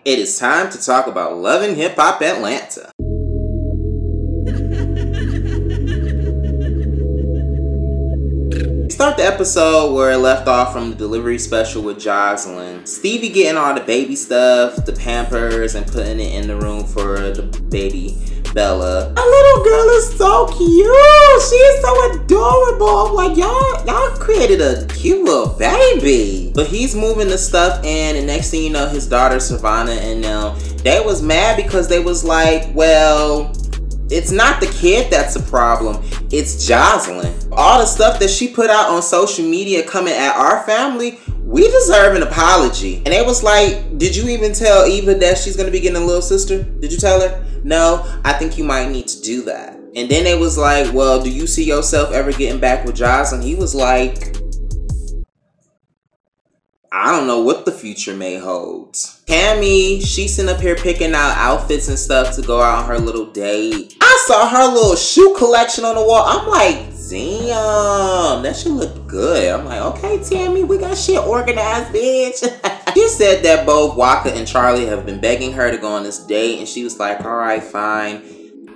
It is time to talk about Love and Hip Hop Atlanta. Start the episode where it left off from the delivery special with Jocelyn. Stevie getting all the baby stuff, the Pampers, and putting it in the room for the baby Bella. My little girl is so cute. She's so adorable. I'm like, y'all created a cute little baby. But he's moving the stuff in, and next thing you know, his daughter Savannah and them, they was mad because they was like, well, it's not the kid that's a problem, it's Jocelyn. All the stuff that she put out on social media coming at our family, we deserve an apology. And they was like, did you even tell Eva that she's gonna be getting a little sister? Did you tell her? No, I think you might need to do that. And then they was like, well, do you see yourself ever getting back with Jocelyn? He was like, I don't know what the future may hold. Tammy, she's sitting up here picking out outfits and stuff to go out on her little date. I saw her little shoe collection on the wall. I'm like, damn, that shit look good. I'm like, okay, Tammy, we got shit organized, bitch. She said that both Waka and Charlie have been begging her to go on this date, and she was like, all right, fine,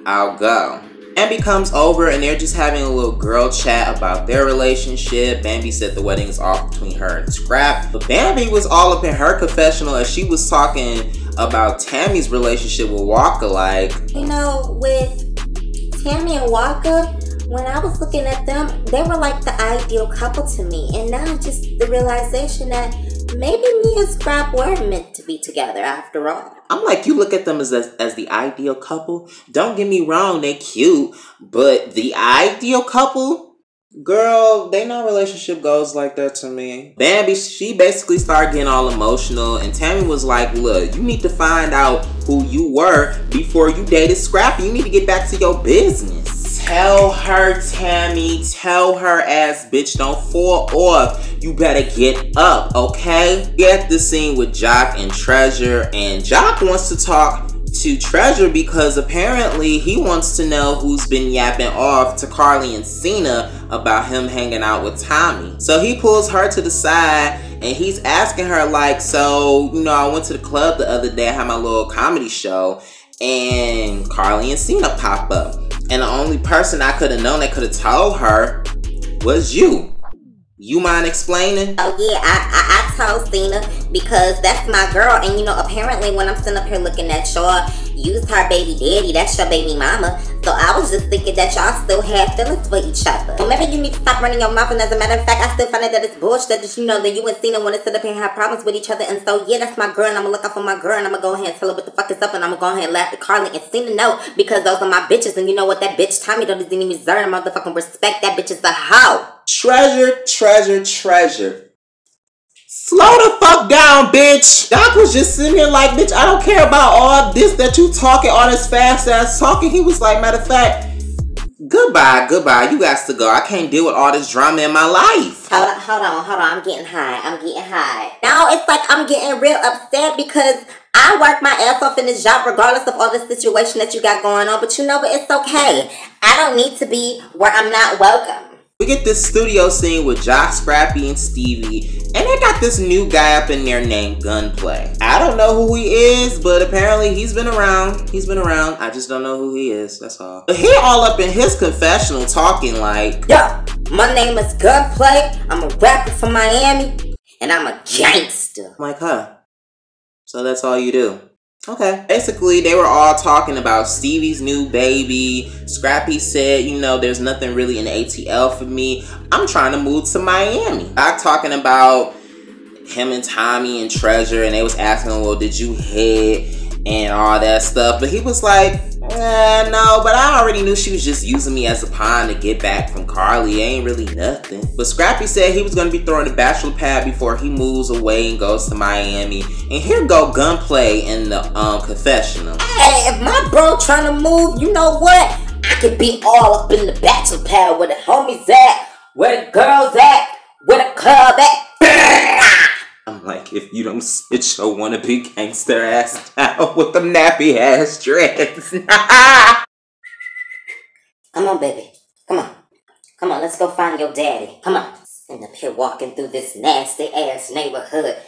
I'll go. Bambi comes over and they're just having a little girl chat about their relationship. Bambi said the wedding is off between her and Scrap. But Bambi was all up in her confessional as she was talking about Tammy's relationship with Waka. Like, you know, with Tammy and Waka, when I was looking at them, they were like the ideal couple to me. And now just the realization that maybe me and Scrap were meant to be together after all. I'm like, you look at them as the ideal couple. Don't get me wrong, they cute. But the ideal couple? Girl, they know relationship goes like that to me. Bambi, she basically started getting all emotional. And Tammy was like, look, you need to find out who you were before you dated Scrappy. You need to get back to your business. Tell her, Tammy. Tell her ass bitch, don't fall off. You better get up, okay? Get the scene with Jock and Treasure. And Jock wants to talk to Treasure because apparently he wants to know who's been yapping off to Carly and Cena about him hanging out with Tommy. So he pulls her to the side and he's asking her like, so, you know, I went to the club the other day, I had my little comedy show, and Carly and Cena pop up. And the only person I could have known that could have told her was you. You mind explaining? Oh yeah, I told Cena because that's my girl. And you know, apparently when I'm sitting up here looking at y'all use her baby daddy, that's your baby mama. So I was just thinking that y'all still have feelings for each other. Well, maybe you need to stop running your mouth. And as a matter of fact, I still find it that it's bullshit that you know that you and Cena want to sit up here and have problems with each other. And so yeah, that's my girl, and I'm gonna look out for my girl, and I'm gonna go ahead and tell her what the fuck is up, and I'm gonna go ahead and laugh at Carly and Cena know because those are my bitches. And you know what, that bitch Tommy doesn't even deserve motherfucking respect. That bitch is a hoe. Treasure, Treasure, Treasure. Slow the fuck down, bitch. Doc was just sitting here like, bitch, I don't care about all this that you talking, all this fast ass talking. He was like, matter of fact, goodbye. You got to go. I can't deal with all this drama in my life. Hold on. I'm getting high. Now it's like I'm getting real upset because I work my ass off in this job regardless of all the situation that you got going on. But you know what? It's okay. I don't need to be where I'm not welcome. We get this studio scene with Jock, Scrappy, and Stevie, and they got this new guy up in there named Gunplay. I don't know who he is, but apparently he's been around. I just don't know who he is, that's all. But he all up in his confessional talking like, yo, my name is Gunplay, I'm a rapper from Miami, and I'm a gangster. I'm like, huh? So that's all you do? Okay. Basically, they were all talking about Stevie's new baby. Scrappy said, you know, there's nothing really in ATL for me. I'm trying to move to Miami. I'm talking about him and Tommy and Treasure, and they was asking him, well, did you hit and all that stuff? But he was like, no, but I already knew she was just using me as a pawn to get back from Carly. It ain't really nothing. But Scrappy said he was going to be throwing the Bachelor pad before he moves away and goes to Miami. And here go Gunplay in the confessional. Hey, if my bro trying to move, you know what? I could be all up in the Bachelor pad where the homies at, where the girls at, where the club at. I'm like, if you don't sit your wannabe gangster ass down with them nappy ass dreads. Come on, baby. Come on, let's go find your daddy. Come on. And up here walking through this nasty ass neighborhood.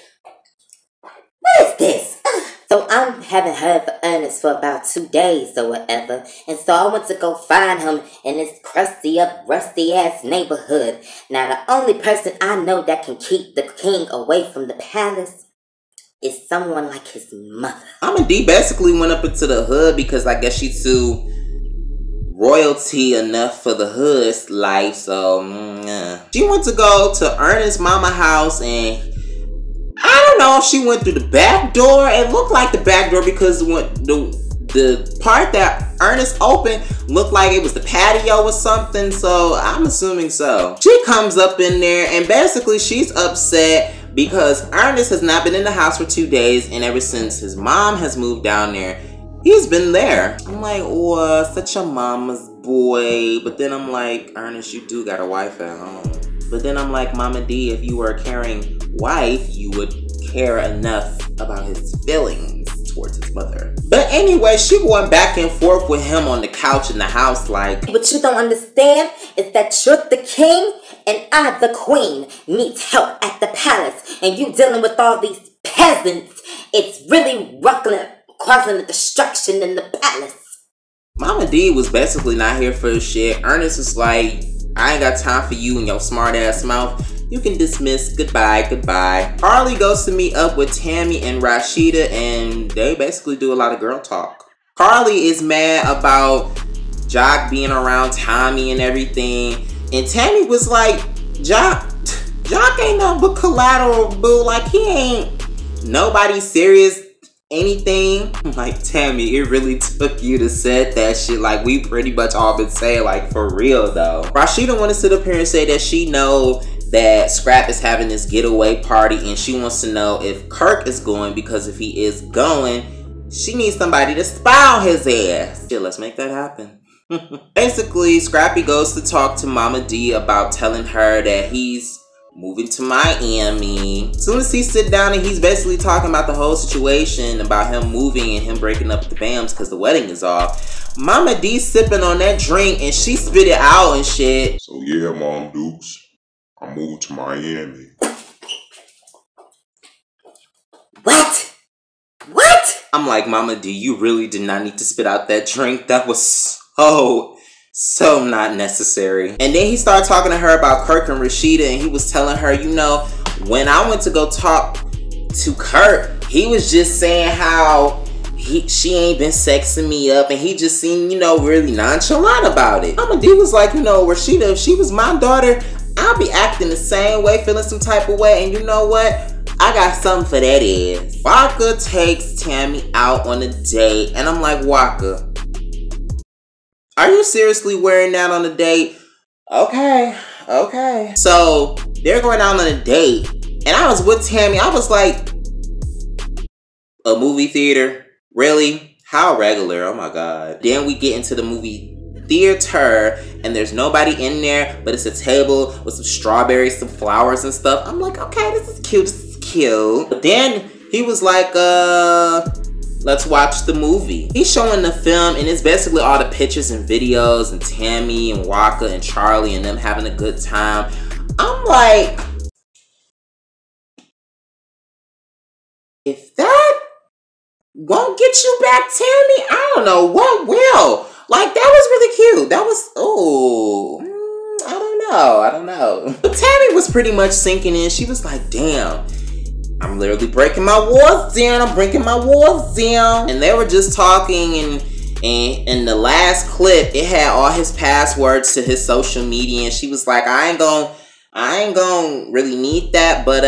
What is this? So I haven't heard from Ernest for about 2 days or whatever. And so I went to go find him in this crusty up, rusty ass neighborhood. Now the only person I know that can keep the king away from the palace is someone like his mother. Mama D basically went up into the hood because I guess she's too royalty enough for the hood's life. So she went to go to Ernest's mama house, and I don't know if she went through the back door. It looked like the back door because the part that Ernest opened looked like it was the patio or something. So I'm assuming so. She comes up in there, and basically she's upset because Ernest has not been in the house for 2 days, and ever since his mom has moved down there, he's been there. I'm like, oh, such a mama's boy. But then I'm like, Ernest, you do got a wife at home. But then I'm like, Mama D, if you were a caring wife, you would care enough about his feelings towards his mother. But anyway, she going back and forth with him on the couch in the house like, what you don't understand is that you're the king and I, the queen, needs help at the palace. And you dealing with all these peasants. It's really causing the destruction in the palace. Mama D was basically not here for shit. Ernest was like, I ain't got time for you and your smart ass mouth. You can dismiss. Goodbye, goodbye. Carly goes to meet up with Tammy and Rashida, and they basically do a lot of girl talk. Carly is mad about Jock being around Tommy and everything. And Tammy was like, Jock ain't nothing but collateral, boo. Like, he ain't nobody serious anything. I'm like, Tammy, it really took you to say that shit. Like, we pretty much all been saying, like, for real though. Rashida wanted to sit up here and say that she know that Scrap is having this getaway party, and she wants to know if Kirk is going, because if he is going, she needs somebody to spy on his ass. Yeah, let's make that happen. Basically, Scrappy goes to talk to Mama D about telling her that he's moving to Miami. As soon as he sit down and he's basically talking about the whole situation about him moving and him breaking up with the Bams because the wedding is off, Mama D sipping on that drink and she spit it out and shit. So yeah, Mom Dukes, I moved to Miami. What? I'm like, Mama D, you really did not need to spit out that drink. That was so not necessary. And then he started talking to her about Kirk and Rashida, and he was telling her, you know, when I went to go talk to Kirk, he was just saying how she ain't been sexing me up, and he just seemed, you know, really nonchalant about it. Mama D was like, you know, Rashida, if she was my daughter, I'll be acting the same way, feeling some type of way, and you know what? I got something for that ass. Waka takes Tammy out on a date, and I'm like, Waka, are you seriously wearing that on a date? Okay. So they're going out on a date, and I was with Tammy. I was like, a movie theater? Really? How regular? Oh my God. Then we get into the movie theater, and there's nobody in there, but it's a table with some strawberries, some flowers and stuff. I'm like, okay, this is cute. But then he was like, let's watch the movie. He's showing the film, and it's basically all the pictures and videos and Tammy and Waka and Charlie and them having a good time. I'm like, if that won't get you back, Tammy, I don't know what will. Like, that was really cute. That was, I don't know. But Tammy was pretty much sinking in. She was like, damn, I'm literally breaking my walls down. And they were just talking, and in the last clip, it had all his passwords to his social media, and she was like, I ain't gonna really need that, but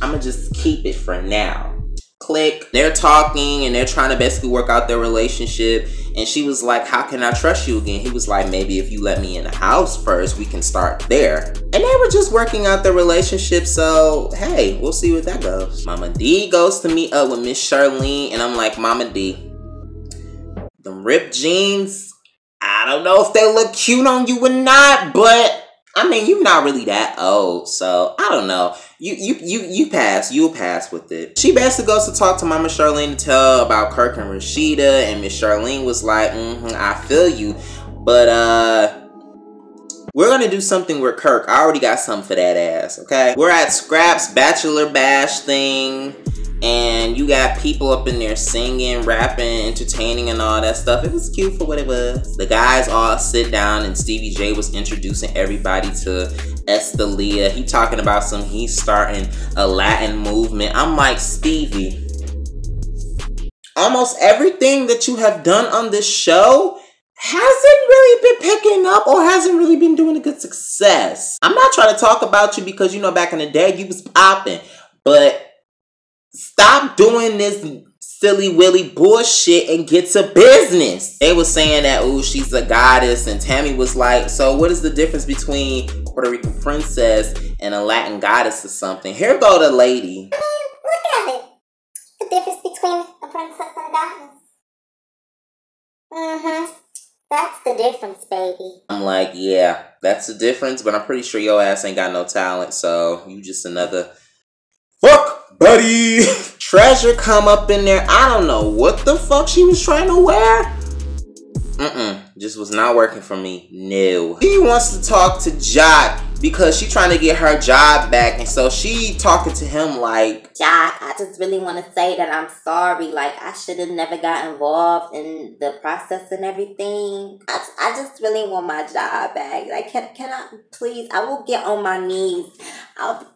I'm gonna just keep it for now. Click. They're talking, and they're trying to basically work out their relationship, and she was like, how can I trust you again? He was like, maybe if you let me in the house first, we can start there. And they were just working out their relationship, so hey, we'll see where that goes. Mama D goes to meet up with Miss Charlene, and I'm like, Mama D, them ripped jeans, I don't know if they look cute on you or not, but I mean, you're not really that old, so I don't know. You pass. You'll pass with it. She basically goes to talk to Mama Charlene to tell about Kirk and Rashida, and Miss Charlene was like, I feel you, but We're gonna do something with Kirk. I already got something for that ass, okay? We're at Scrap's Bachelor Bash thing, and you got people up in there singing, rapping, entertaining, and all that stuff. It was cute for what it was. The guys all sit down, and Stevie J was introducing everybody to Estalia. He talking about he's starting a Latin movement. I'm like, Stevie, almost everything that you have done on this show hasn't really been picking up or hasn't really been doing a good success. I'm not trying to talk about you because, you know, back in the day, you was popping. But stop doing this silly willy bullshit and get to business. They was saying that, ooh, she's a goddess. And Tammy was like, so what is the difference between Puerto Rican princess and a Latin goddess or something? Here go the lady. Look at it. The difference between a princess and a goddess. Mm-hmm. That's the difference, baby. I'm like, yeah, that's the difference, but I'm pretty sure your ass ain't got no talent, so you just another fuck buddy. Treasure come up in there. I don't know what the fuck she was trying to wear. Just was not working for me. No. She wants to talk to Jock because she trying to get her job back, and so she talking to him like, Jock, I just really want to say that I'm sorry. Like, I should have never got involved in the process and everything. I just really want my job back. Like, can I please? I will get on my knees.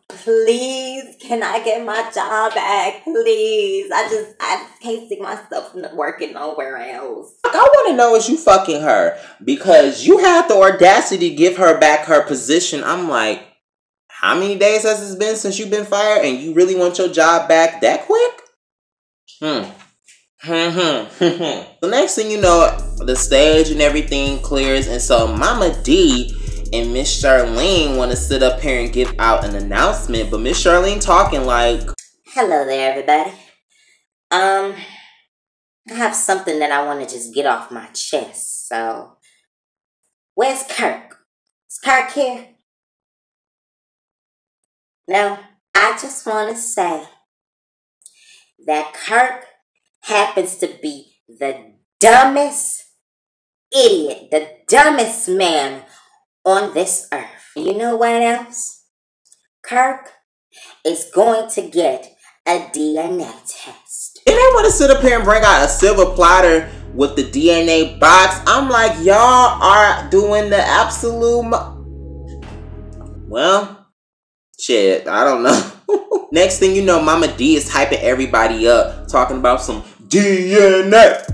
Please, can I get my job back? Please. I just can't see myself working nowhere else. I want to know is you fucking her because you had the audacity to give her back her position. I'm like, how many days has it been since you've been fired and you really want your job back that quick? The next thing you know, the stage and everything clears, and so Mama D and Miss Charlene want to sit up here and give out an announcement, but Miss Charlene talking like, hello there, everybody. I have something that I want to just get off my chest. So, where's Kirk? Is Kirk here? No, I just want to say that Kirk happens to be the dumbest idiot, the dumbest man on this earth. You know what else? Kirk is going to get a DNA test. And they want to sit up here and bring out a silver platter with the DNA box. I'm like, y'all are doing the absolute well, shit, I don't know. Next thing you know, Mama D is hyping everybody up, talking about some DNA,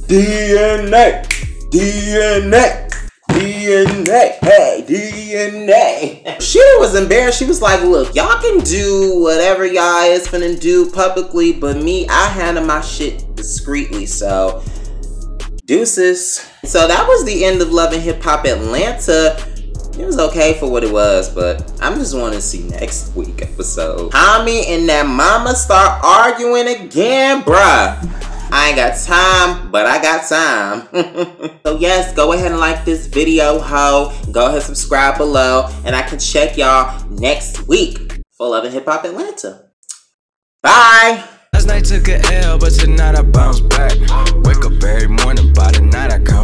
DNA, DNA. DNA, hey, DNA. She was embarrassed. She was like, look, y'all can do whatever y'all is finna do publicly, but me, I handle my shit discreetly, so deuces. So that was the end of Love and Hip Hop Atlanta. It was okay for what it was, but I'm just wanting to see next week episode. Tommy and that mama start arguing again, bruh. I ain't got time, but I got time. So yes, go ahead and like this video, ho. Go ahead and subscribe below. And I can check y'all next week for Love and Hip Hop Atlanta. Bye. Last night took a L, but tonight I bounce back. Wake up every morning, by the night I come